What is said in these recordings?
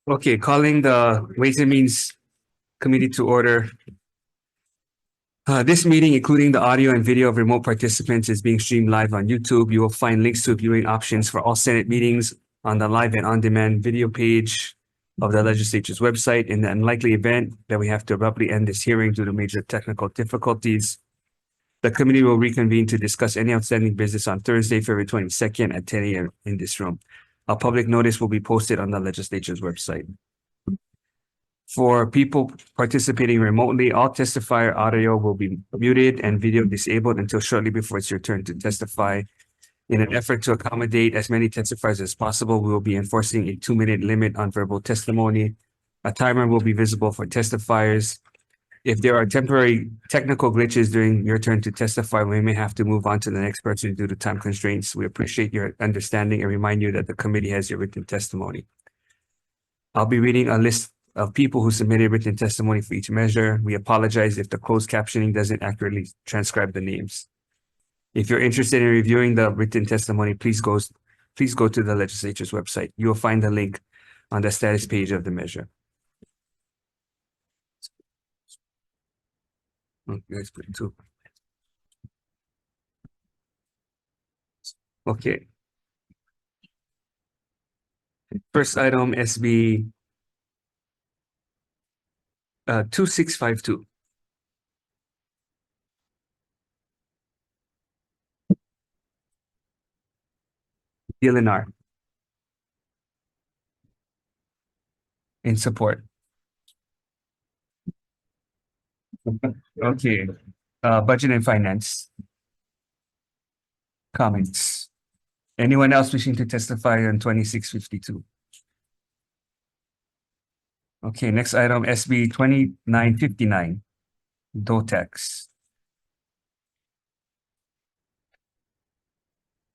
Okay, calling the Ways and Means Committee to order. This meeting, including the audio and video of remote participants, is being streamed live on YouTube. You will find links to viewing options for all Senate meetings on the live and on-demand video page of the legislature's website. In the unlikely event that we have to abruptly end this hearing due to major technical difficulties, the committee will reconvene to discuss any outstanding business on Thursday, February 22nd at 10 a.m. in this room. A public notice will be posted on the legislature's website. For people participating remotely, all testifier audio will be muted and video disabled until shortly before it's your turn to testify. In an effort to accommodate as many testifiers as possible, we will be enforcing a 2-minute limit on verbal testimony. A timer will be visible for testifiers. If there are temporary technical glitches during your turn to testify, we may have to move on to the next person due to time constraints. We appreciate your understanding and remind you that the committee has your written testimony. I'll be reading a list of people who submitted written testimony for each measure. We apologize if the closed captioning doesn't accurately transcribe the names. If you're interested in reviewing the written testimony, please go to the legislature's website. You will find the link on the status page of the measure. Let's put two. Okay. First item, SB 2652. Dilinar. In support. Okay. Budget and finance. Comments. Anyone else wishing to testify on 2652? Okay, next item, SB 2959. DOTEX.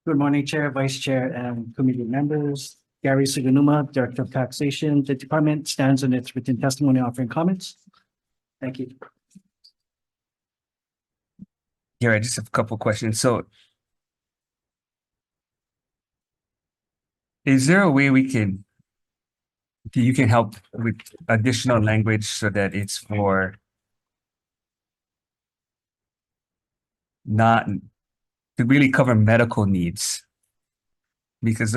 Good morning, Chair, Vice Chair, and committee members. Gary Suganuma, Director of Taxation. The department stands on its written testimony offering comments. Thank you. Here, I just have a couple questions. So, is there a way you can help with additional language so that it's for not to really cover medical needs? Because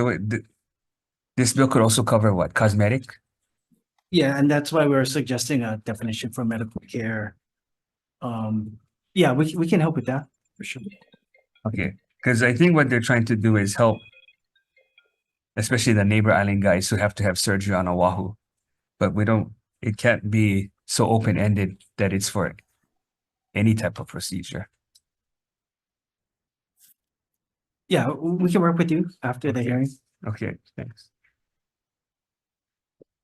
this bill could also cover what? Cosmetic? Yeah, and that's why we're suggesting a definition for medical care. Yeah, we can help with that for sure. Okay, because I think what they're trying to do is help, especially the neighbor island guys who have to have surgery on Oahu. But it can't be so open-ended that it's for any type of procedure. Yeah, we can work with you after the hearing. Okay, thanks.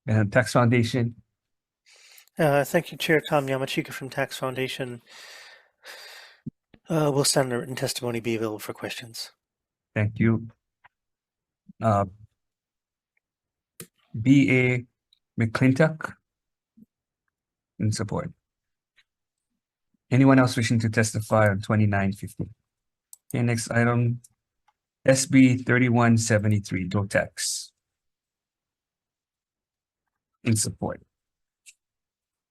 And Tax Foundation. Thank you, Chair. Tom Yamachika from Tax Foundation. Will stand a written testimony be available for questions. Thank you. B.A. McClintock. In support. Anyone else wishing to testify on 2950? Okay, next item, SB 3173, DOTEX. In support.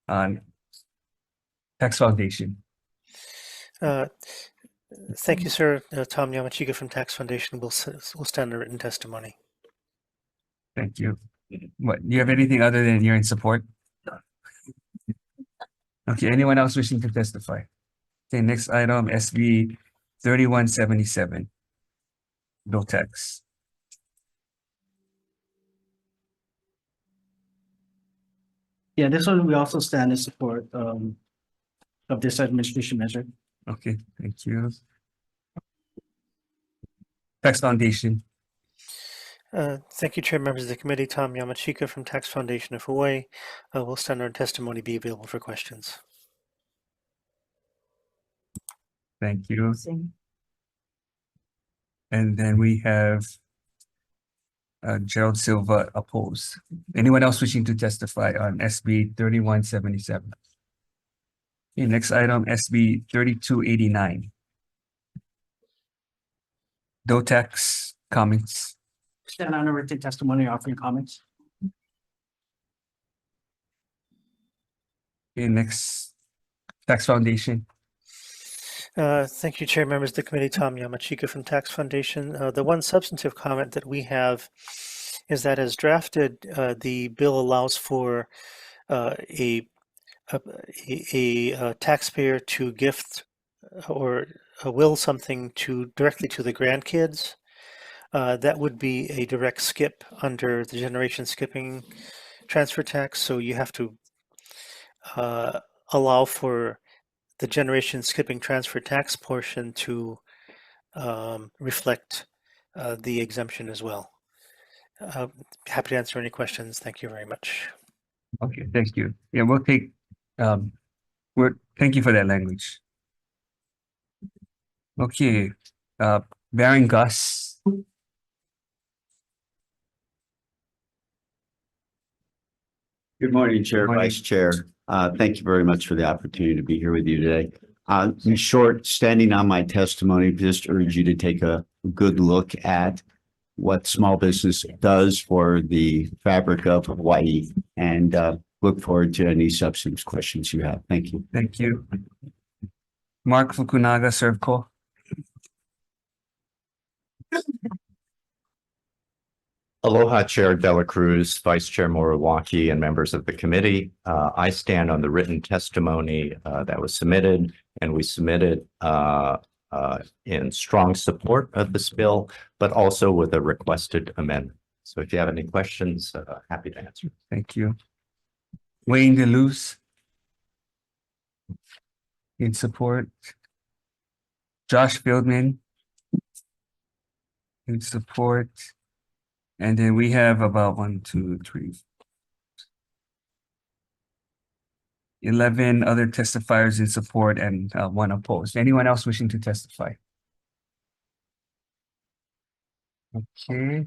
On Tax Foundation. Thank you, sir. Tom Yamachika from Tax Foundation will stand a written testimony. Thank you. What, do you have anything other than you're in support? Okay, anyone else wishing to testify? Okay, next item, SB 3177, DOTEX. Yeah, this one we also stand in support of this administration measure. Okay, thank you. Tax Foundation. Thank you, Chair, members of the committee. Tom Yamachika from Tax Foundation of Hawaii will stand our testimony be available for questions. Thank you. And then we have Gerald Silva opposed. Anyone else wishing to testify on SB 3177? Okay, next item, SB 3289. DOTEX comments. Stand on a written testimony offering comments. Okay, next, Tax Foundation. Thank you, Chair, members of the committee. Tom Yamachika from Tax Foundation. The one substantive comment that we have is that as drafted, the bill allows for a taxpayer to gift or will something directly to the grandkids. That would be a direct skip under the generation skipping transfer tax. So you have to allow for the generation skipping transfer tax portion to reflect the exemption as well. Happy to answer any questions. Thank you very much. Okay, thank you. Yeah, we'll take, thank you for that language. Okay, Baron Gus. Good morning, Chair, Good morning. Vice Chair. Thank you very much for the opportunity to be here with you today. In short, standing on my testimony, just urge you to take a good look at what small business does for the fabric of Hawaii and look forward to any substantive questions you have. Thank you. Thank you. Mark Fukunaga, Servco. Aloha, Chair Dela Cruz, Vice Chair Moriwaki, and members of the committee. I stand on the written testimony that was submitted, and we submitted in strong support of this bill, but also with a requested amendment. So if you have any questions, happy to answer. Thank you. Wayne DeLuz. In support. Josh Fieldman. In support. And then we have about 11 other testifiers in support and 1 opposed. Anyone else wishing to testify? Okay.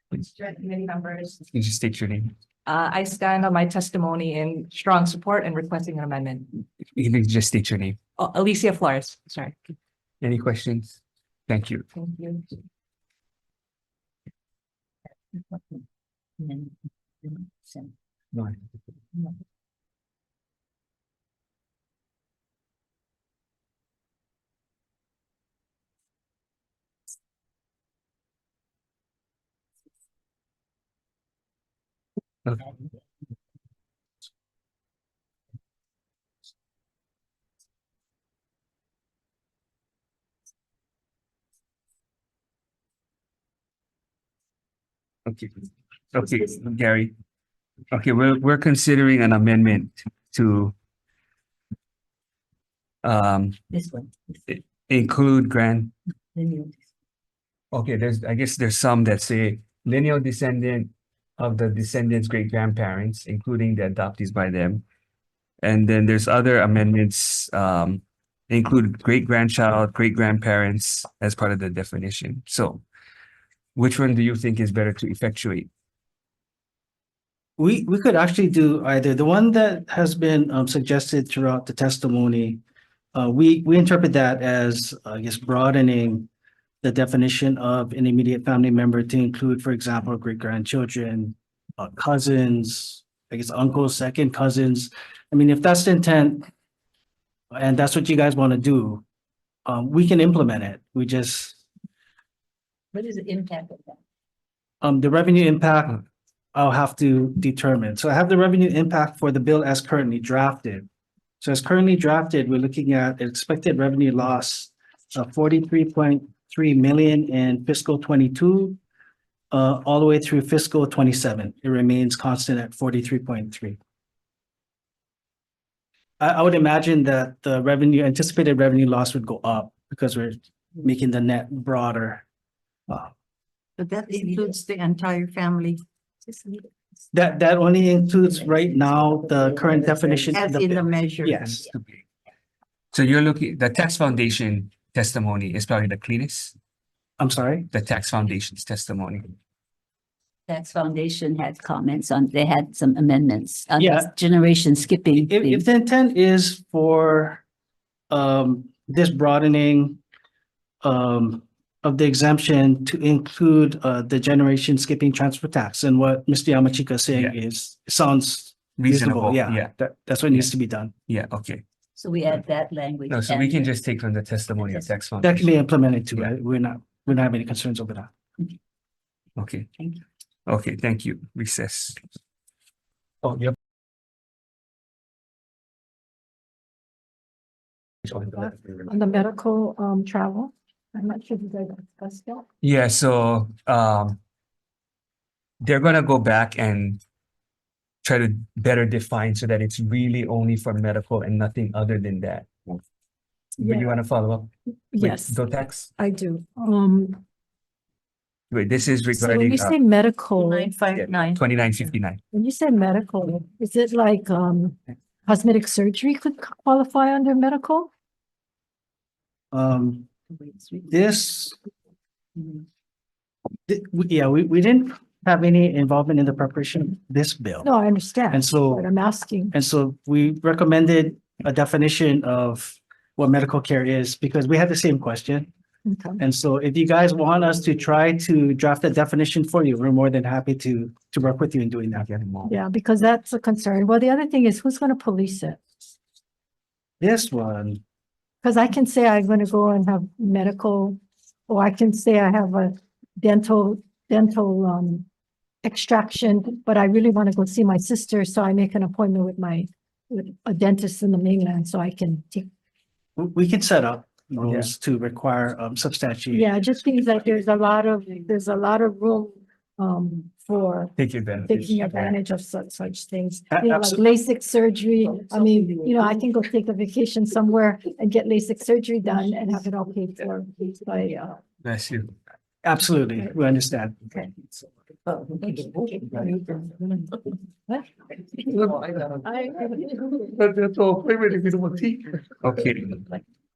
Committee members, You just state your name. I stand on my testimony in strong support and requesting an amendment. You can just state your name. Oh, Alicia Flores, sorry. Any questions? Thank you. Thank you. Okay. Okay, okay, Gary. Okay, we're considering an amendment to This one. include okay, I guess there's some that say lineal descendant of the descendants' great grandparents, including the adoptees by them. And then there's other amendments include great grandchild, great grandparents as part of the definition. So which one do you think is better to effectuate? We could actually do either. The one that has been suggested throughout the testimony, we interpret that as, I guess, broadening the definition of an immediate family member to include, for example, great grandchildren, cousins, I guess uncles, second cousins. I mean, if that's the intent and that's what you guys want to do, we can implement it. We just, What is the impact of that? the revenue impact, I'll have to determine. So I have the revenue impact for the bill as currently drafted. So as currently drafted, we're looking at an expected revenue loss of 43.3 million in fiscal 22, all the way through fiscal 27. It remains constant at 43.3. I would imagine that the anticipated revenue loss would go up because we're making the net broader. But that includes the entire family. That only includes right now the current definition. As in the measure. Yes. So you're looking, the tax foundation testimony is probably the cleanest, I'm sorry. the tax foundation's testimony. Tax Foundation had comments on, they had some amendments on Yeah. this generation skipping. If thing. the intent is for this broadening of the exemption to include the generation skipping transfer tax, and what Mr. Yamachika is saying Yeah. is, sounds reasonable. Yeah, Yeah, that's what needs to be done. yeah, okay. So we add that language. No, so we and- can just take from the testimony of tax That can foundation. be implemented too. Yeah. Right? We don't have any concerns over that. Okay. Thank you. Okay, thank you. Recess. Oh, yep. On the medical travel. I'm not sure if you guys discussed that. Yeah, so they're gonna go back and try to better define so that it's really only for medical and nothing other than that. Do you Yeah. wanna follow up? with Yes, Dotax? I do. Wait, this is So when regarding you say medical, 959. 2959. when you say medical, is it like cosmetic surgery could qualify under medical? This, we didn't have any involvement in the preparation of this bill. No, I understand. And so- But I'm asking. And so we recommended a definition of what medical care is because we had the same question. Okay. And so if you guys want us to try to draft a definition for you, we're more than happy to work with you in doing that. Yeah, because that's a concern. Well, the other thing is who's gonna police it? This one, Because I can say I'm gonna go and have medical, or I can say I have a dental extraction, but I really want to go see my sister, so I make an appointment with a dentist in the mainland, so I can take. we can set up rules to require substantiation. Yeah, it just seems like there's a lot of room for Take advantage. taking advantage of such things. A- You know, like absolute- LASIK surgery. I mean, you know, I can go take a vacation somewhere and get LASIK surgery done and have it all paid for by Bless you. Absolutely, we understand. okay. Okay,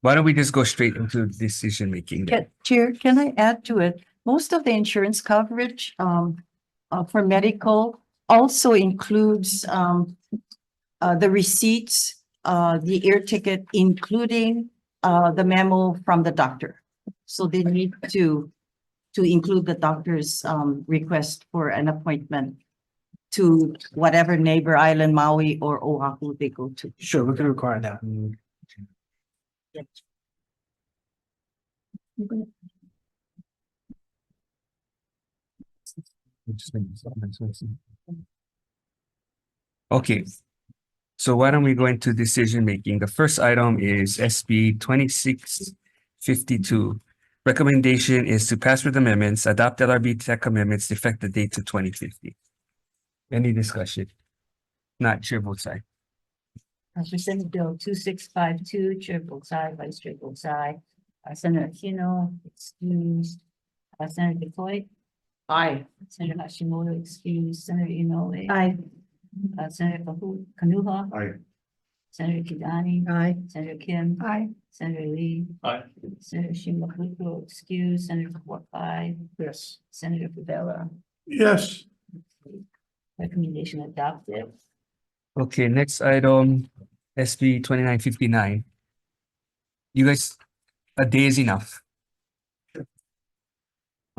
why don't we just go straight into decision making then? Chair, can I add to it? Most of the insurance coverage for medical also includes the receipts, the air ticket, including the memo from the doctor. So they need to include the doctor's request for an appointment to whatever neighbor island, Maui or Oahu they go to. Sure, we can require that. Okay, so why don't we go into decision making? The first item is SB 2652. Recommendation is to pass with amendments, adopt LRB tech amendments, effective date to 2050. Any discussion? Not chair votes aye. Senate Bill 2652, Chair votes aye, Vice Chair votes aye. Senator Aquino, excused. Senator DeCoy. Aye. Senator Hashimoto, excused. Senator Inoue. Aye. Senator Kanuha. Aye. Senator Kidani. Aye. Senator Kim. Aye. Senator Lee. Aye. Senator Shimabukuro, excused. Senator Wakai. Yes. Senator Pavella. Yes. Recommendation adopted. Okay, next item, SB 2959. You guys, a day is enough.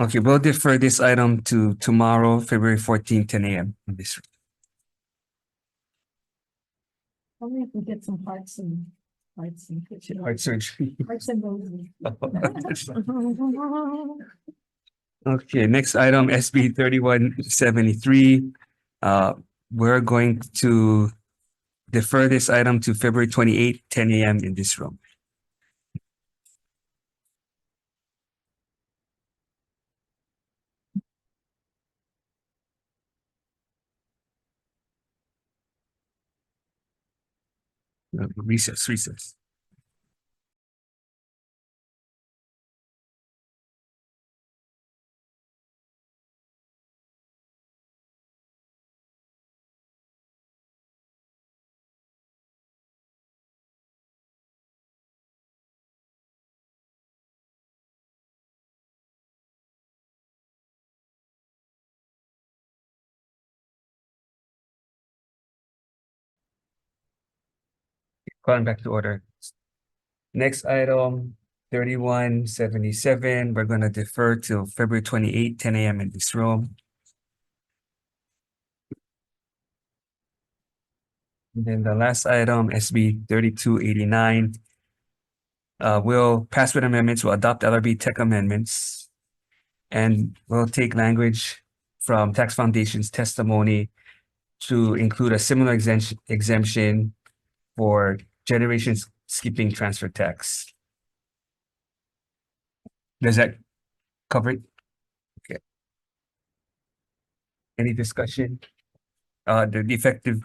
Okay, we'll defer this item to tomorrow, February 14, 10 a.m. in this room. Only if we get some parts and. Heart surgery. Parts and roses. Okay, next item, SB 3173. We're going to defer this item to February 28, 10 a.m. in this room. Recess. Calling back to order. Next item, 3177. We're gonna defer till February 28, 10 a.m. in this room. And then the last item, SB 3289. Will pass with amendments, will adopt LRB tech amendments. And will take language from Tax Foundation's testimony to include a similar exemption for generation skipping transfer tax. Does that cover it? Okay. Any discussion? The effective,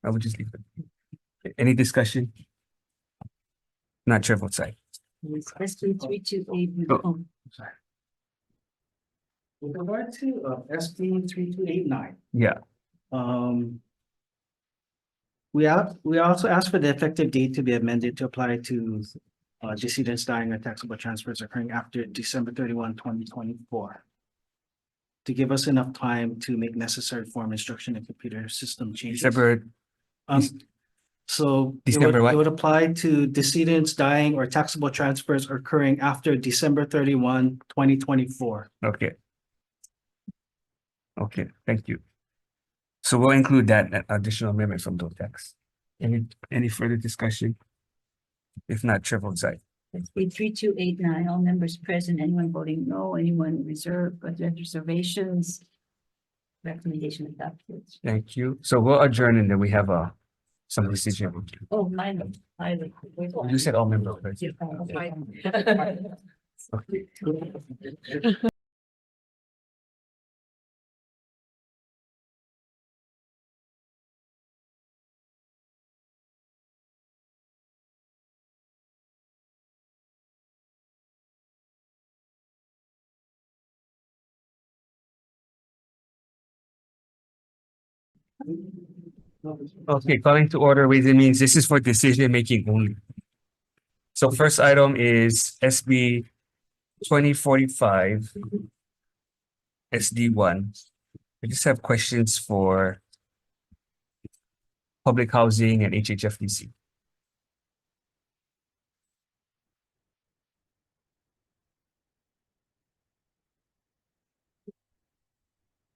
I would just leave it. Any discussion? Not sure vote side. SB 328. Oh. Sorry. With regard to SB 3289. Yeah, We also asked for the effective date to be amended to apply to decedents dying or taxable transfers occurring after December 31, 2024. To give us enough time to make necessary form instruction and computer system changes. December, So December what? it would apply to decedents dying or taxable transfers occurring after December 31, 2024. okay. Okay, thank you. So we'll include that additional amendment from those texts. Any further discussion? If not, chair votes aye. SB 3289, all members present, anyone voting no, anyone reserved, but reservations. Recommendation adopted. Thank you. So we'll adjourn and then we have some decision. Oh, mine. You said all members, right? Okay. Okay, calling to order, Ways and Means, this is for decision making only. So first item is SB 2045 SD1. I just have questions for public housing and HHFDC.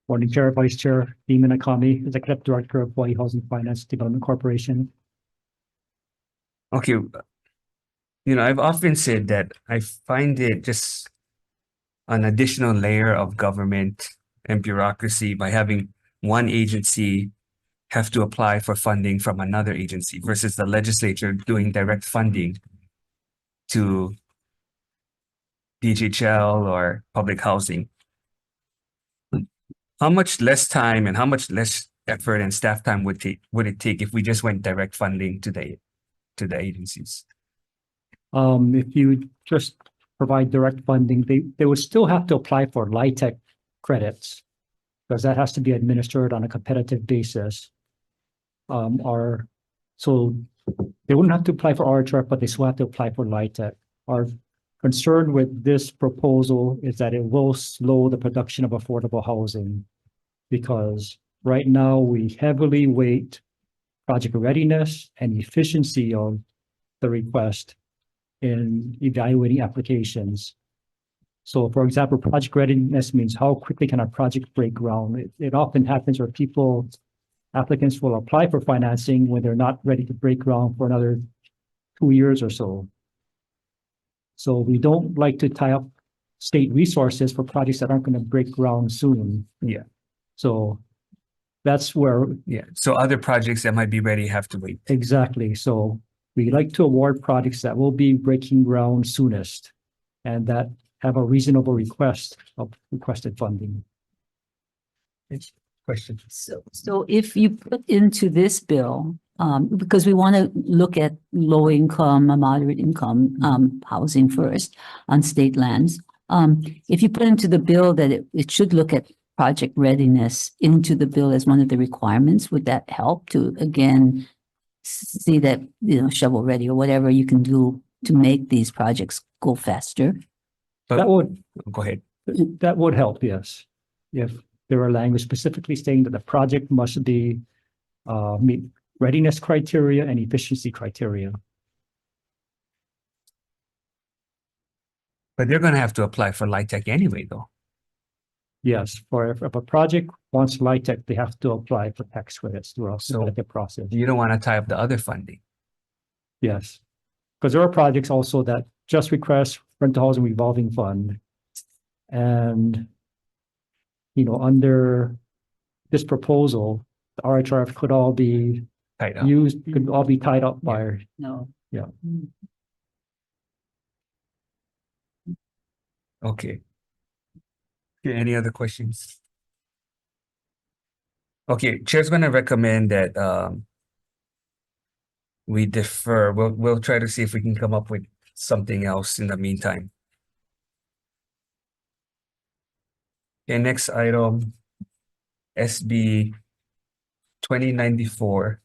Morning, Chair, Vice Chair, Deeman Akami, Executive Director of Hawai'i Housing Finance Development Corporation. Okay, I've often said that I find it just an additional layer of government and bureaucracy by having one agency have to apply for funding from another agency versus the legislature doing direct funding to DHHL or public housing. How much less time and how much less effort and staff time would it take if we just went direct funding to the agencies? If you just provide direct funding, they would still have to apply for LIHTC credits because that has to be administered on a competitive basis. So they wouldn't have to apply for RHR, but they still have to apply for LIHTC. Our concern with this proposal is that it will slow the production of affordable housing because right now we heavily weight project readiness and efficiency of the request in evaluating applications. So for example, project readiness means how quickly can a project break ground? It often happens where applicants will apply for financing when they're not ready to break ground for another 2 years or so. So we don't like to tie up state resources for projects that aren't going to break ground soon. Yeah. So that's where. Yeah. So other projects that might be ready have to wait. Exactly. So we like to award projects that will be breaking ground soonest and that have a reasonable request of requested funding. Question. So if you put into this bill, because we want to look at low income, moderate income housing first on state lands. If you put into the bill that it should look at project readiness into the bill as one of the requirements, would that help to again see that, shovel ready or whatever you can do to make these projects go faster? That would Go ahead. That would help, yes. If there are language specifically stating that the project must be meet readiness criteria and efficiency criteria. But they're going to have to apply for LIHTC anyway, though. Yes, for if a project wants LIHTC, they have to apply for tax credits through a So- competitive process. You don't want to tie up the other funding. Yes. Because there are projects also that just request rental housing revolving fund. And, under this proposal, the RHRF could all be Tied up. could all be tied up by, No. Yeah. Okay. Okay, any other questions? Okay, Chair's gonna recommend that we defer. We'll try to see if we can come up with something else in the meantime. Okay, next item, SB 2094.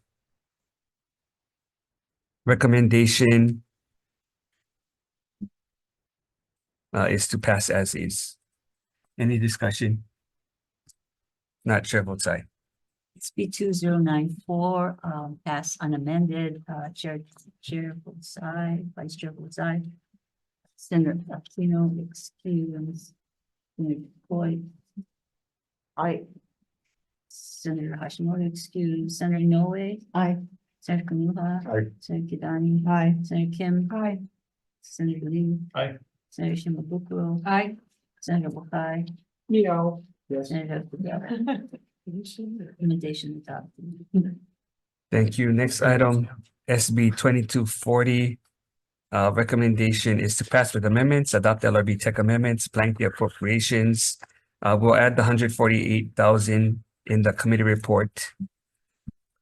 Recommendation is to pass as is. Any discussion? Not Chair votes aye. SB 2094, pass unamended, chair votes aye, vice chair votes aye. Senator Aquino excuse. Senator Boyd. Aye. Senator Hashimoto excuse, Senator Inoue. Aye. Senator Kanuha. Aye. Senator Kidani. Aye. Senator Kim. Aye. Senator Lee. Aye. Senator Shimabukuro. Aye. Senator Wakai. Yes. Senator Kudala. Recommendation adopted. Thank you. Next item, SB 2240. Recommendation is to pass with amendments, adopt LRB tech amendments, blank the appropriations. We'll add the 148,000 in the committee report.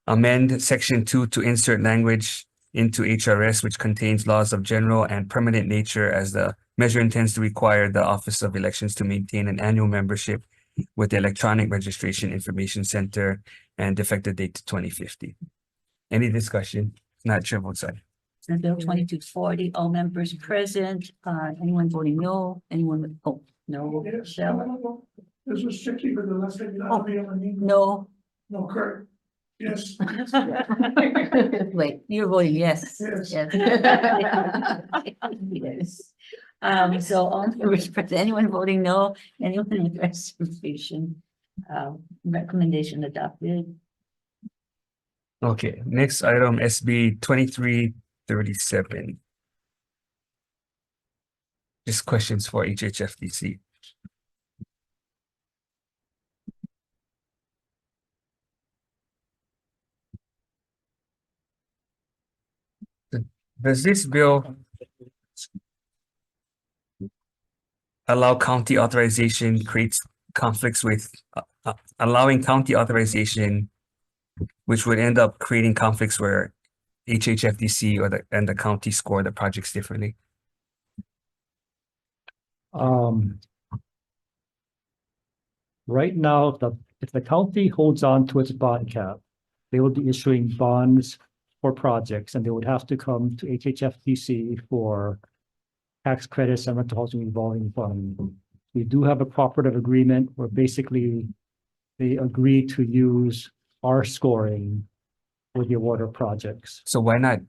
Amend section 2 to insert language into HRS, which contains laws of general and permanent nature, as the measure intends to require the Office of Elections to maintain an annual membership with the Electronic Registration Information Center and effective date to 2050. Any discussion? Not Chair votes aye. Senate Bill 2240, all members present, anyone voting no, anyone, no, Michelle? This was strictly for the last thing. No. No, correct. Yes. Wait, you're voting yes. Yes. Yes. So all members present, anyone voting no, anyone in reservation, recommendation adopted. Okay, next item, SB 2337. Just questions for HHFDC. Does this bill allow county authorization, creates conflicts with allowing county authorization, which would end up creating conflicts where HHFDC or the county score the projects differently? Right now, if the county holds on to its bond cap, they will be issuing bonds for projects, and they would have to come to HHFDC for tax credits and rental housing revolving fund. We do have a cooperative agreement where basically they agree to use our scoring with the award of projects. So why not?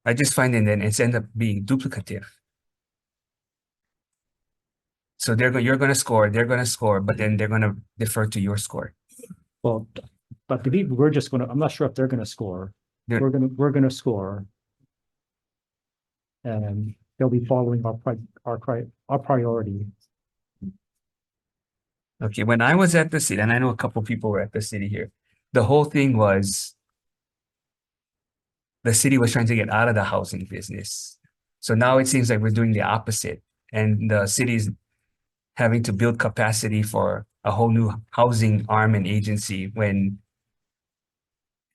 I just find it then it's end up being duplicative. So you're gonna score, they're gonna score, but then they're gonna defer to your score. Well, but I believe we're just gonna, I'm not sure if they're gonna score. Yeah. We're gonna score. And they'll be following our priority. Okay, when I was at the city, and I know a couple people were at the city here, the whole thing was the city was trying to get out of the housing business. So now it seems like we're doing the opposite, and the city's having to build capacity for a whole new housing arm and agency when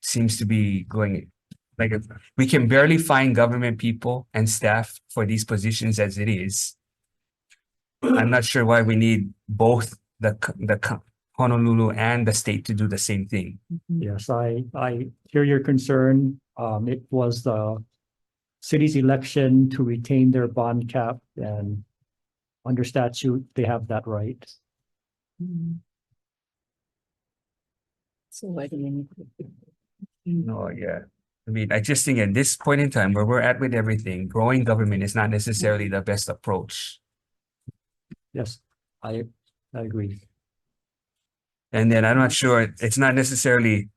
it seems to be going like we can barely find government people and staff for these positions as it is. I'm not sure why we need both the Honolulu and the state to do the same thing. Yes, I hear your concern. It was the city's election to retain their bond cap, and under statute, they have that right. So why do we need? No, yeah. I mean, I just think at this point in time where we're at with everything, growing government is not necessarily the best approach. Yes, I I agree. And then I'm not sure, it's not necessarily,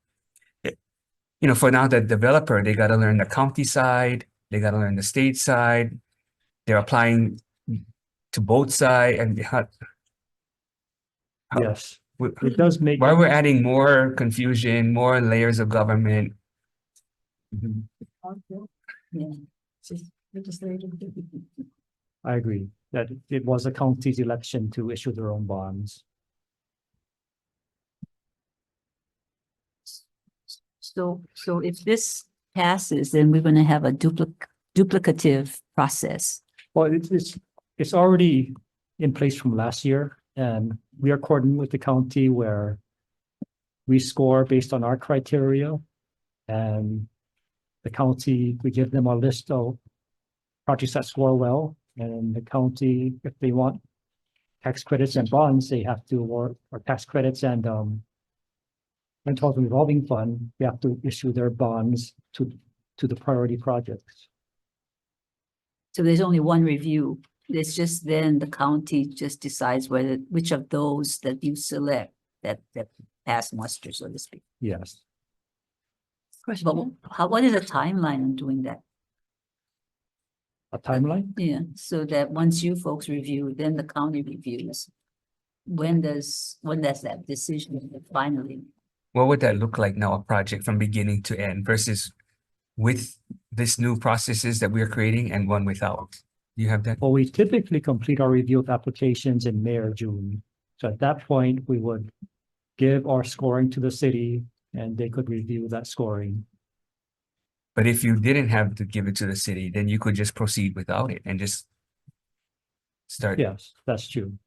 for now, the developer, they gotta learn the county side, they gotta learn the state side. They're applying to both sides and how- Yes, we- it does make. why we're adding more confusion, more layers of government. Yeah. Just legislative. I agree that it was a county's election to issue their own bonds. So if this passes, then we're gonna have a duplicative process. Well, it's already in place from last year, and we are coordinating with the county where we score based on our criteria. And the county, we give them a list of projects that score well, and the county, if they want tax credits and bonds, they have to, or tax credits and rental revolving fund, they have to issue their bonds to the priority projects. So there's only one review. It's just then the county just decides which of those that you select that pass muster, so to speak. Yes. But what is the timeline on doing that? A timeline? Yeah, so that once you folks review, then the county reviews. When does that decision finally? What would that look like now, a project from beginning to end versus with this new processes that we are creating and one without? Do you have that? Well, we typically complete our review of applications in May or June. So at that point, we would give our scoring to the city and they could review that scoring. But if you didn't have to give it to the city, then you could just proceed without it and just start. Yes, that's true.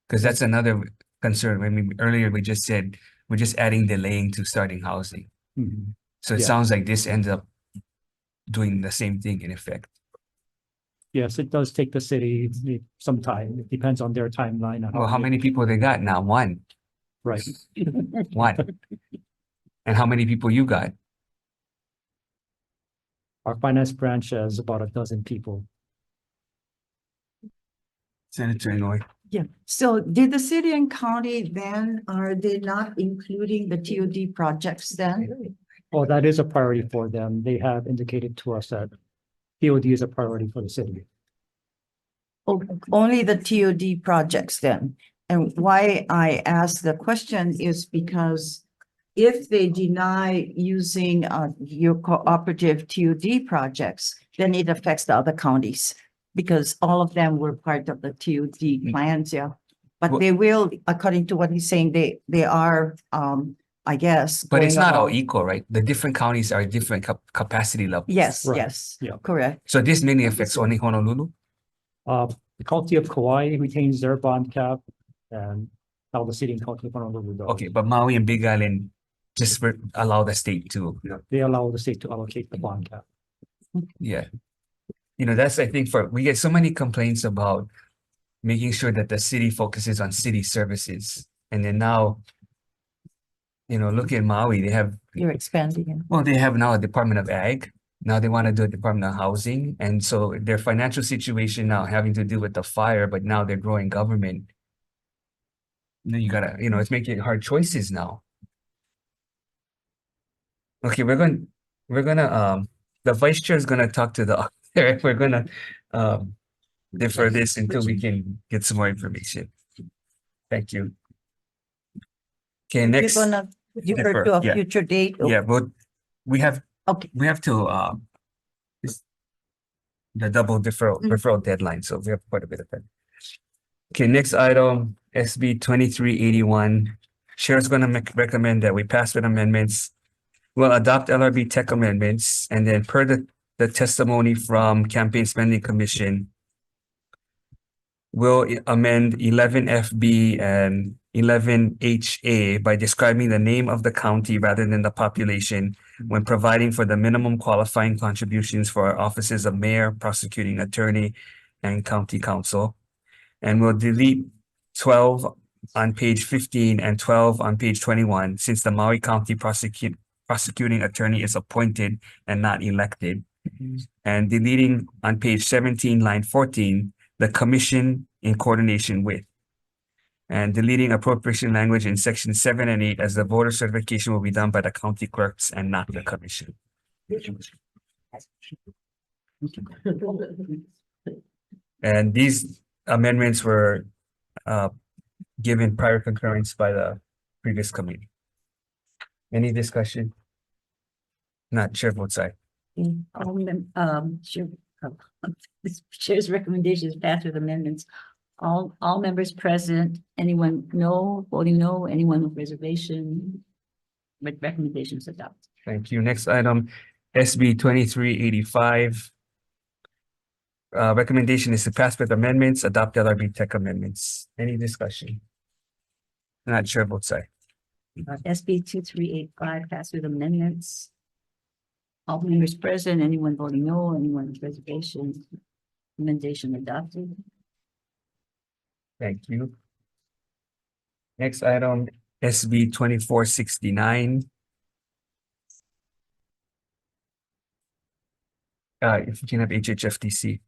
Because that's another concern. Earlier we just said, we're just adding delaying to starting housing. Mhm. So it Yeah. sounds like this ends up doing the same thing in effect. Yes, it does take the city some time. It depends on their timeline. Well, how many people they got now? One. Right. One. And how many people you got? Our finance branch has about a dozen people. Senator Inouye. Yeah, so did the city and county then, are they not including the TOD projects then? Well, that is a priority for them. They have indicated to us that TOD is a priority for the city. Oh, only the TOD projects then? And why I ask the question is because if they deny using your cooperative TOD projects, then it affects the other counties. Because all of them were part of the TOD plans, yeah. But Well- they will, according to what he's saying, they are, I guess. But it's going not all about- equal, right? The different counties are different capacity levels. Yes, Right, yes, yeah. correct. So this mainly affects only Honolulu? The county of Kauai retains their bond cap and now the city and county of Honolulu does. Okay, but Maui and Big Island just allow the state to, They allow the state to allocate the bond cap. yeah. That's, I think, we get so many complaints about making sure that the city focuses on city services. And then now, look at Maui, they have Expanding it. Well, they have now a Department of Ag. Now they want to do a Department of Housing. And so their financial situation now having to deal with the fire, but now they're growing government. Then you gotta, it's making hard choices now. Okay, the vice chair is gonna talk to the, we're gonna defer this until we can get some more information. Thank you. Okay, next. You're gonna defer to a yeah. future date? Yeah, but we have Okay. to the double referral deadline, so we have quite a bit of time. Okay, next item, SB 2381. Chair's gonna recommend that we pass with amendments. We'll adopt LRB tech amendments, and then per the testimony from Campaign Spending Commission, we'll amend 11FB and 11HA by describing the name of the county rather than the population when providing for the minimum qualifying contributions for offices of mayor, prosecuting attorney, and county council. And we'll delete 12 on page 15 and 12 on page 21, since the Maui County prosecuting attorney is appointed and not elected. And deleting on page 17, line 14, the commission in coordination with. And deleting appropriation language in section 7 and 8 as the voter certification will be done by the county clerks and not the commission. And these amendments were given prior concurrence by the previous committee. Any discussion? Not, chair votes aye. Chair's recommendation is passed with amendments. All members present, anyone no, voting no, anyone with reservation, with recommendations adopted. Thank you. Next item, SB 2385. Recommendation is to pass with amendments, adopt LRB tech amendments. Any discussion? Not, chair votes aye. SB 2385 passed with amendments. All members present, anyone voting no, anyone with reservation, recommendation adopted. Thank you. Next item, SB 2469. If you can have HHFTC.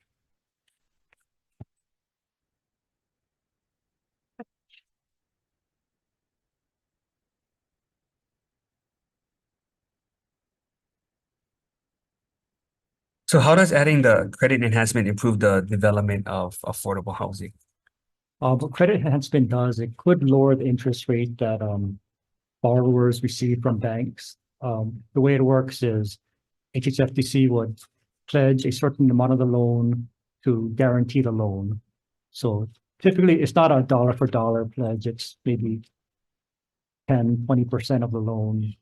So how does adding the credit enhancement improve the development of affordable housing? What credit enhancement does, it could lower the interest rate that borrowers receive from banks. The way it works is HHFTC would pledge a certain amount of the loan to guarantee the loan. So typically, it's not a dollar for dollar pledge, it's maybe 10-20% of the loan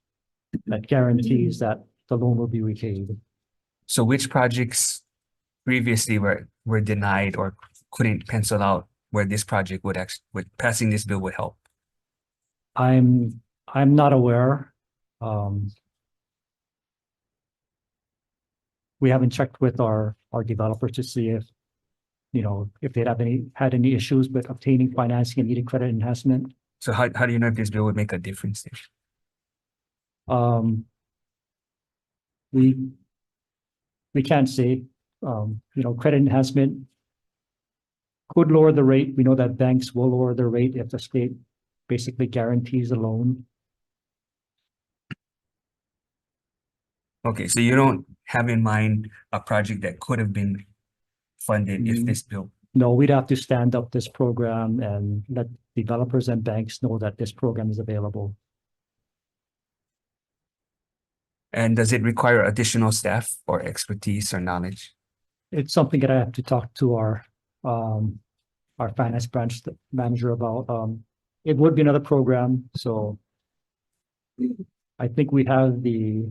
that guarantees that the loan will be repaid. So which projects previously were denied or couldn't pencil out where this project would passing this bill would help? I'm not aware. We haven't checked with our developers to see if, if they had any issues with obtaining financing and needing credit enhancement. So how do you know if this bill would make a difference there? We can't say, credit enhancement could lower the rate. We know that banks will lower the rate if the state basically guarantees a loan. Okay, so you don't have in mind a project that could have been funded if this bill. No, we'd have to stand up this program and let developers and banks know that this program is available. And does it require additional staff or expertise or knowledge? It's something that I have to talk to our finance branch manager about. It would be another program, so I think we have the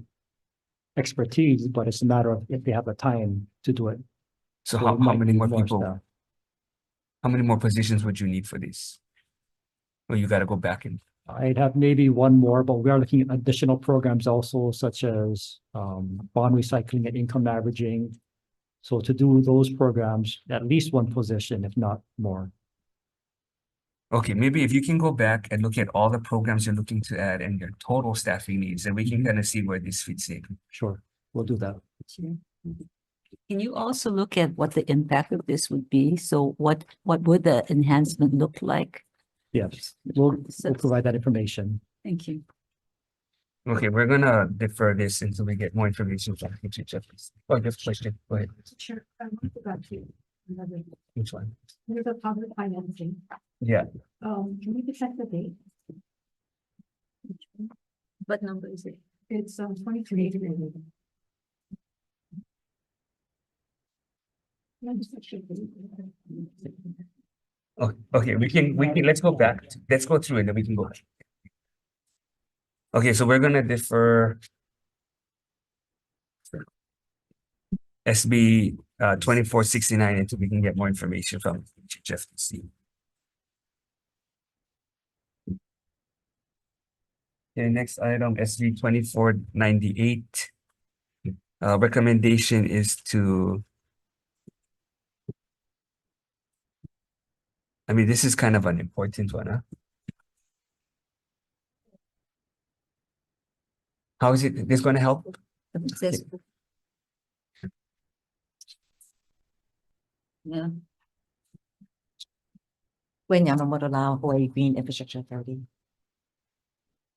expertise, but it's a matter of if they have the time to do it. So So how it might many need more more people, staff. how many more positions would you need for this? Or you gotta go back and, I'd have maybe one more, but we are looking at additional programs also, such as bond recycling and income averaging. So to do those programs, at least one position, if not more. okay, maybe if you can go back and look at all the programs you're looking to add and your total staffing needs, and we can kind of see where this fits in. Sure, we'll do that. Can you also look at what the impact of this would be? So what would the enhancement look like? Yes, we'll provide that information. Thank you. Okay, we're gonna defer this until we get more information from HHFTC. Oh, you have a question? Go ahead. Sure, about you. Which one? There's a public financing. Yeah, Can we check the date? What number is it? It's 23. okay, we can, let's go back. Let's go through and then we can go back. Okay, so we're gonna defer SB 2469 until we can get more information from HHFTC. Okay, next item, SB 2498. Recommendation is to, I mean, this is kind of an important one, huh? How is this going to help? It says- Yeah. When Yamamoto Lao Hawaii Green Infrastructure Authority.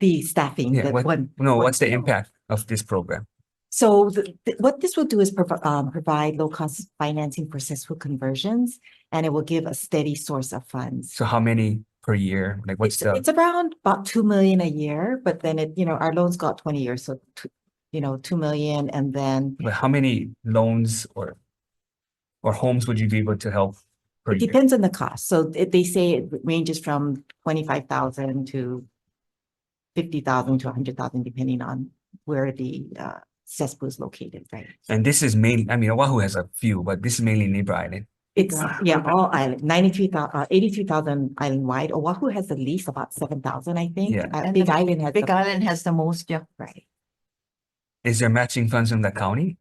The staffing, Yeah, the what, one. no, one- what's the impact of this program? So what this will do is provide low-cost financing for successful conversions, and it will give a steady source of funds. So how many per year? Like what's It's around about 2 million a year, but then our loans got 20 years, so 2 million, and then but how many loans or homes would you be able to help per it year? depends on the cost. So they say it ranges from 25,000 to 50,000 to 100,000, depending on where the cesspool is located, right? And this is mainly, I mean, Oahu has a few, but this is mainly neighbor island. It's, all island, 83,000 island wide. Oahu has the least, about 7,000, I think. Yeah. Big Island has. Big Island has the most, yeah. Right. Is there matching funds from the county?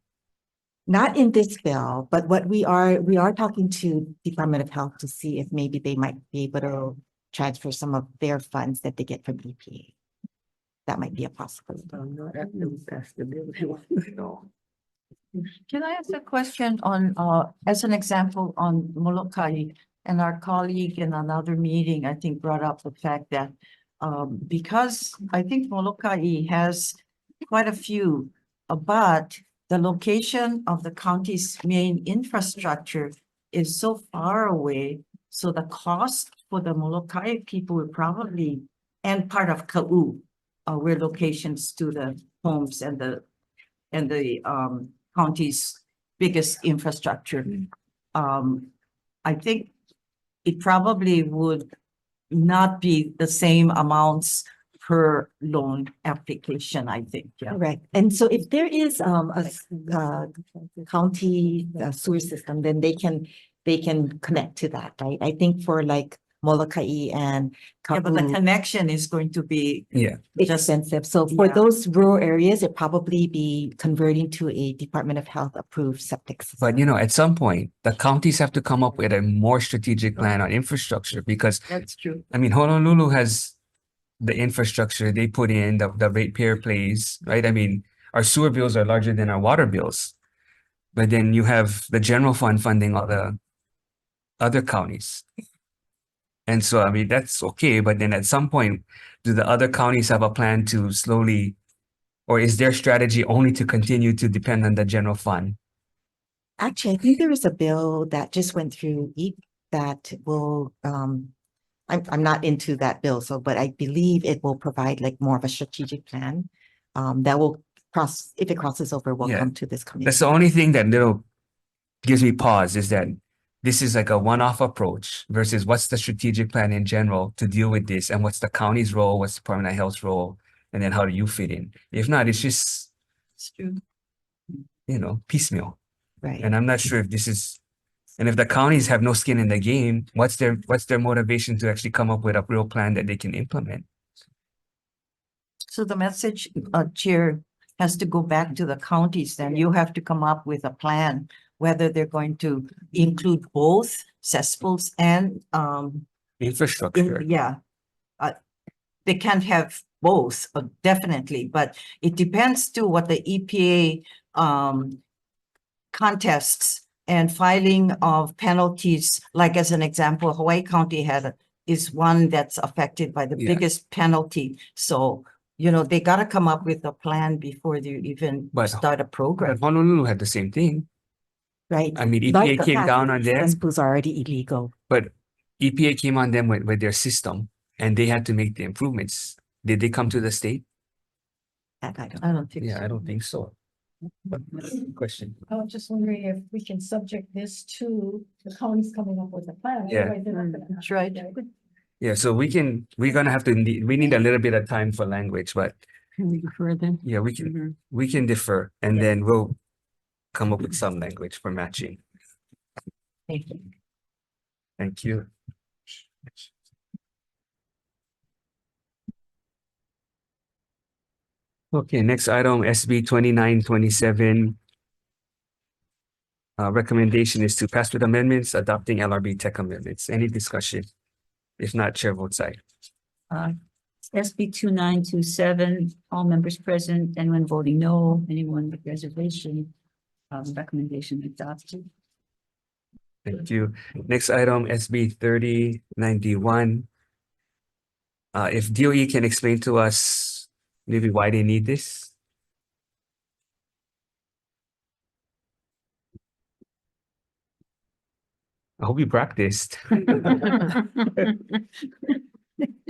Not in this bill, but what we are talking to Department of Health to see if maybe they might be able to transfer some of their funds that they get from EPA. That might be a possibility. No. Can I ask a question on, as an example, on Molokai? And our colleague in another meeting, I think, brought up the fact that because I think Molokai has quite a few, but the location of the county's main infrastructure is so far away. So the cost for the Molokai people would probably, and part of Ka'u, where locations to the homes and the county's biggest infrastructure. I think it probably would not be the same amounts per loan application, I think, yeah. Correct. And so if there is county sewer system, then they can connect to that, right? I think for like Molokai and Yeah, but the Ka'u, connection is going to be Yeah, it's just- expensive. So for Yeah. those rural areas, it probably be converting to a Department of Health approved septic system. but at some point, the counties have to come up with a more strategic plan on infrastructure because, That's true. I mean, Honolulu has the infrastructure they put in, the ratepayer plays, right? I mean, our sewer bills are larger than our water bills. But then you have the general fund funding all the other counties. And so, I mean, that's okay. But then at some point, do the other counties have a plan to slowly, or is their strategy only to continue to depend on the general fund? Actually, I think there is a bill that just went through that will, I'm not into that bill, but I believe it will provide like more of a strategic plan. That will if it crosses over, will Yeah. come to this committee. That's the only thing that gives me pause is that this is like a one-off approach versus what's the strategic plan in general to deal with this and what's the county's role, what's the Department of Health's role, and then how do you fit in? If not, it's just, It's true. piecemeal. Right. And I'm not sure if this is, and if the counties have no skin in the game, what's their motivation to actually come up with a real plan that they can implement? So the message, Chair, has to go back to the counties, then you have to come up with a plan, whether they're going to include both cesspools and, Infrastructure. yeah. They can't have both, definitely, but it depends to what the EPA, contests and filing of penalties, like as an example, Hawaii County is one that's affected by the Yeah. biggest penalty. So, they gotta come up with a plan before they even But- start a program. But Honolulu had the same thing. Right. I mean, Like EPA the came fact down that on them, Cesspools are already illegal. but EPA came on them with their system and they had to make the improvements. Did they come to the state? That I don't. I don't think so. Yeah, I don't think so. But question. I was just wondering if we can subject this to the counties coming up with a plan. Yeah. Otherwise they're not gonna That's have right. it. Yeah, so we're gonna have to, we need a little bit of time for language, but Can we defer then? yeah, we can defer and then we'll come up with some language for matching. Thank you. Thank you. Okay, next item, SB 2927. Recommendation is to pass with amendments, adopting LRB tech amendments. Any discussion? If not, chair votes aye. SB 2927, all members present, anyone voting no, anyone with reservation, recommendation adopted. Thank you. Next item, SB 3091. If DOE can explain to us maybe why they need this? I hope you practiced. Good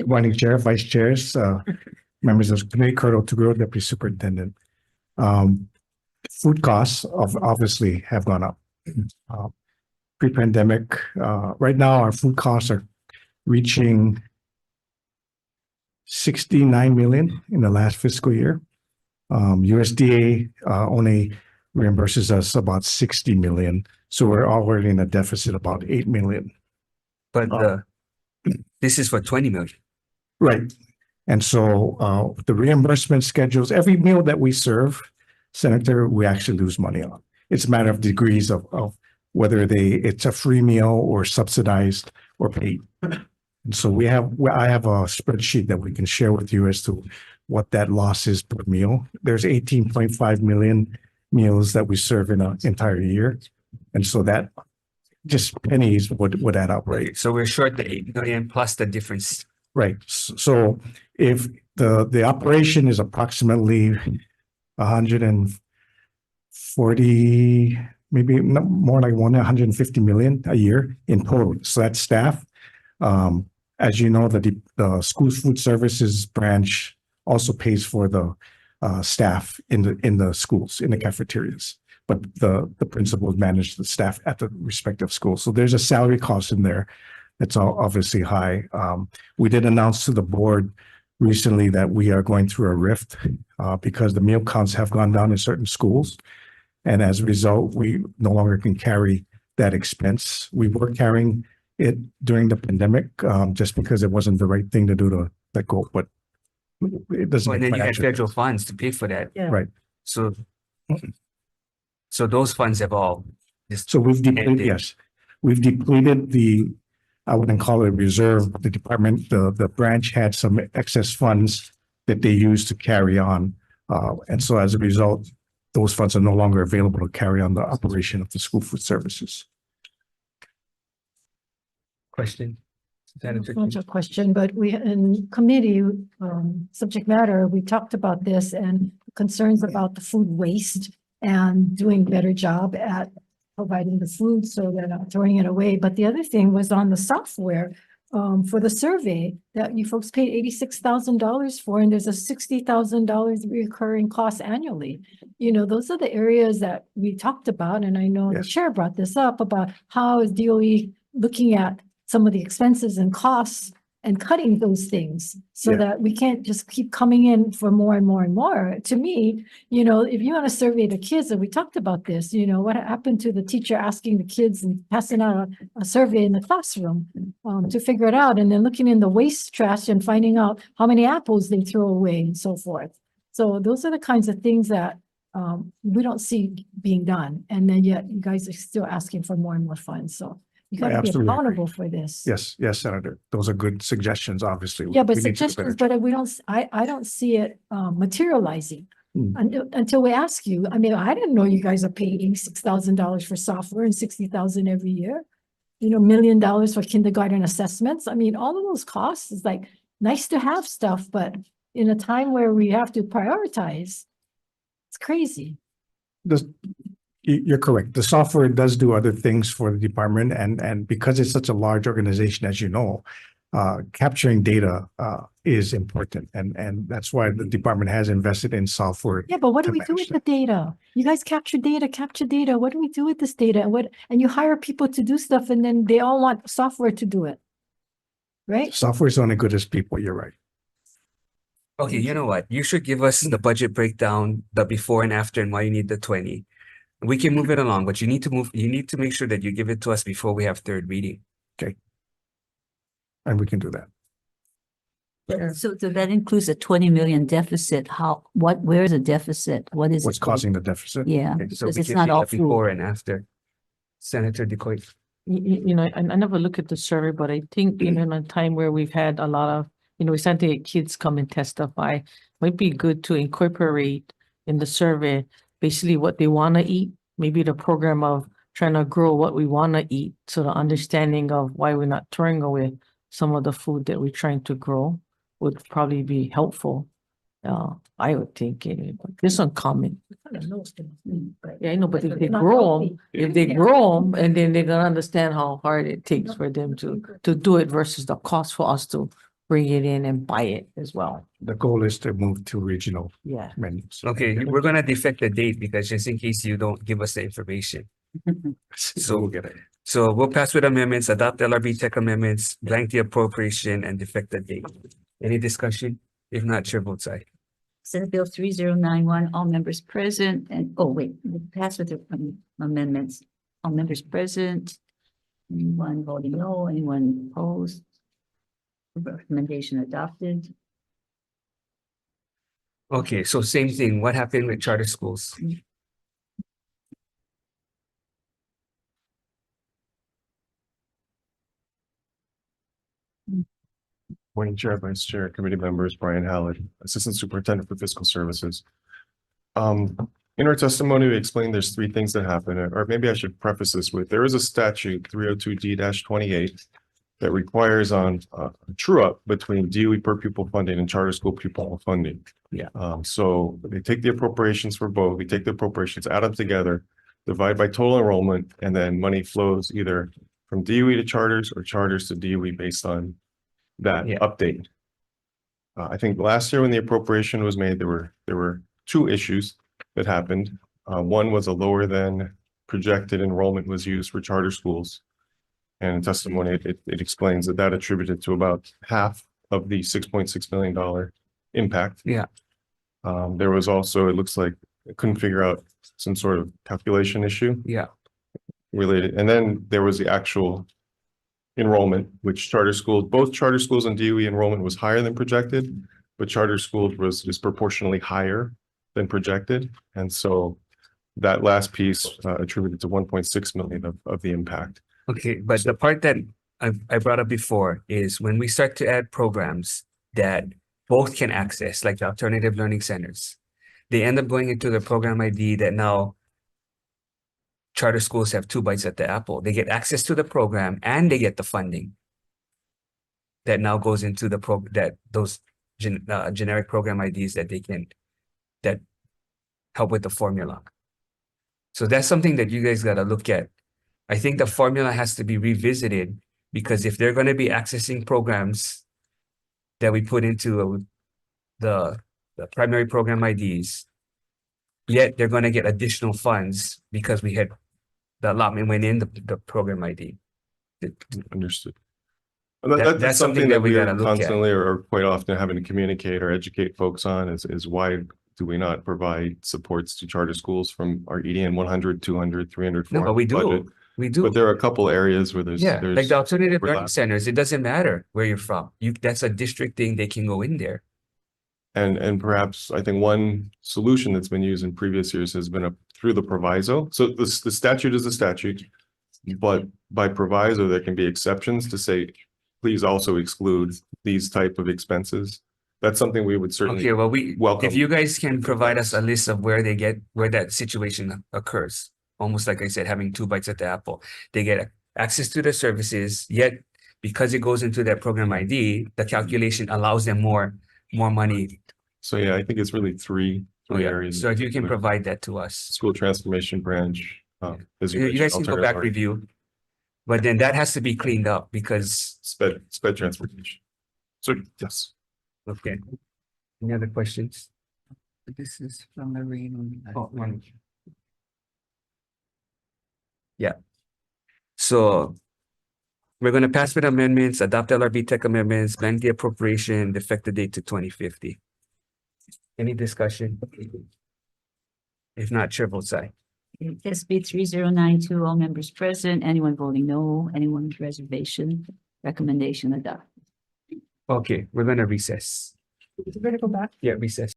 morning, Chair, Vice Chairs, members of the committee, Colonel Tuguro, Deputy Superintendent. Food costs obviously have gone up. Pre-pandemic, right now our food costs are reaching 69 million in the last fiscal year. USDA only reimburses us about 60 million. So we're already in a deficit about 8 million. But this is for 20 million. Right. And so the reimbursement schedules, every meal that we serve, Senator, we actually lose money on. It's a matter of degrees of whether it's a free meal or subsidized or paid. And so I have a spreadsheet that we can share with you as to what that loss is per meal. There's 18.5 million meals that we serve in an entire year. And so that just pennies would add up, right? So we're short the 8 million plus the difference. Right. So if the operation is approximately 140, maybe more like 150 million a year in total. So that's staff. As you know, the school food services branch also pays for the staff in the schools, in the cafeterias. But the principals manage the staff at the respective schools. So there's a salary cost in there that's obviously high. We did announce to the board recently that we are going through a rift because the meal counts have gone down in certain schools. And as a result, we no longer can carry that expense. We were carrying it during the pandemic just because it wasn't the right thing to do to let go, but it doesn't. And then you had federal funds to pay for that. Yeah. Right. So those funds have all. So we've depleted, yes, we've depleted I wouldn't call it a reserve, the department, the branch had some excess funds that they used to carry on. And so as a result, those funds are no longer available to carry on the operation of the school food services. Question? Not a question, but we, in committee, subject matter, we talked about this and concerns about the food waste and doing a better job at providing the food so they're not throwing it away. But the other thing was on the software for the survey that you folks paid $86,000 for, and there's a $60,000 recurring cost annually. You know, those are the areas that we talked about, and I know the chair brought this up about how is DOE looking at some of the expenses and costs and cutting those things so that we can't just keep coming in for more and more and more. To me, you know, if you want to survey the kids, and we talked about this, you know, what happened to the teacher asking the kids and passing out a survey in the classroom to figure it out, and then looking in the waste trash and finding out how many apples they throw away and so forth. So those are the kinds of things that we don't see being done. And then yet you guys are still asking for more and more funds. So you got to be accountable for this. Yes, Senator. Those are good suggestions, obviously. Yeah, but We need to do suggestions, better. but I don't see it materializing Mm. until we ask you. I mean, I didn't know you guys are paying $86,000 for software and $60,000 every year. You know, $1 million for kindergarten assessments. I mean, all of those costs is like nice to have stuff, but in a time where we have to prioritize, it's crazy. You're correct. The software does do other things for the department, and because it's such a large organization, as you know, capturing data is important, and that's why the department has invested in software. Yeah, but what do to we do with manage the data? You guys capture data. What do we do with this data? And you hire people to do stuff, and then they all want software to do it, right? Software is only good as people. You're right. Okay, you know what? You should give us the budget breakdown, the before and after, and why you need the 20. We can move it along, but you need to make sure that you give it to us before we have third reading. And we can do that. So that includes a 20 million deficit. Where's the deficit? What is What's it? causing the deficit? Yeah, Okay, so because we it's can not see all the before food. and after. Senator DeCoy. You know, I never look at the survey, but I think, you know, in a time where we've had a lot of, you know, we're starting to get kids come and testify, might be good to incorporate in the survey basically what they want to eat, maybe the program of trying to grow what we want to eat. So the understanding of why we're not throwing away some of the food that we're trying to grow would probably be helpful. I would think anyway, but this uncommon. Yeah, I know, but if they grow them, and then they're gonna understand how hard it takes for them to do it versus the cost for us to bring it in and buy it as well. The goal is to move to regional Yeah. menus. Okay, we're gonna defect the date because just in case you don't give us the information. So we'll get it. So we'll pass with amendments, adopt LRB tech amendments, blank the appropriation and defect the date. Any discussion? If not, chair votes aye. Senate Bill 3091, all members present and, oh, wait, pass with the amendments. All members present. Anyone voting no, anyone opposed? Recommendation adopted. Okay, so same thing. What happened with charter schools? Morning, Chair, Vice Chair, committee members, Brian Hallett, Assistant Superintendent for Fiscal Services. In our testimony, we explained there's three things that happen, or maybe I should preface this with, there is a statute 302D-28 that requires on a true up between DOE per pupil funding and charter school pupil funding. Yeah. So they take the appropriations for both, we take the appropriations, add them together, divide by total enrollment, and then money flows either from DOE to charters or charters to DOE based on that Yeah. update. I think last year when the appropriation was made, there were two issues that happened. One was a lower than projected enrollment was used for charter schools. And in testimony, it explains that attributed to about half of the $6.6 million impact. Yeah. There was also, it looks like, I couldn't figure out some sort of calculation issue Yeah. related. And then there was the actual enrollment, which charter schools, both charter schools and DOE enrollment was higher than projected, but charter schools was disproportionately higher than projected. And so that last piece attributed to 1.6 million of the impact. Okay, but the part that I brought up before is when we start to add programs that both can access, like the alternative learning centers, they end up going into the program ID that now charter schools have two bites at the apple. They get access to the program and they get the funding that now goes into the those generic program IDs that help with the formula. So that's something that you guys got to look at. I think the formula has to be revisited because if they're going to be accessing programs that we put into the primary program IDs, yet they're going to get additional funds because we had the allotment went in the program ID. Understood. That's something that we are gotta look at. constantly or quite often having to communicate or educate folks on is why do we not provide supports to charter schools from our EDN 100, 200, 300, No, but we do. budget? We do. But there are a couple areas where there's like the alternative learning overlap. centers, it doesn't matter where you're from. That's a district thing, they can go in there. And perhaps I think one solution that's been used in previous years has been through the proviso. So the statute is a statute, but by proviso, there can be exceptions to say, please also exclude these type of expenses. That's something we would certainly Okay, well, welcome. if you guys can provide us a list of where that situation occurs, almost like I said, having two bites at the apple, they get access to the services, yet because it goes into their program ID, the calculation allows them more money. So yeah, I think it's really three areas. So if you can provide that to us, School transformation branch. As you mentioned, guys can go alternative back learning, review. But then that has to be cleaned up because, sped transportation. So yes. okay. Any other questions? This is from Marine. Yeah. So we're going to pass with amendments, adopt LRB tech amendments, blank the appropriation, defect the date to 2050. Any discussion? If not, chair votes aye. SB 3092, all members present, anyone voting no, anyone with reservation, recommendation adopted. Okay, we're going to recess. We're gonna go back. Yeah, recess.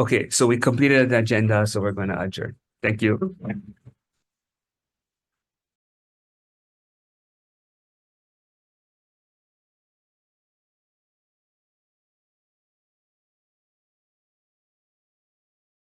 Okay, so we completed the agenda, so we're going to adjourn. Thank you.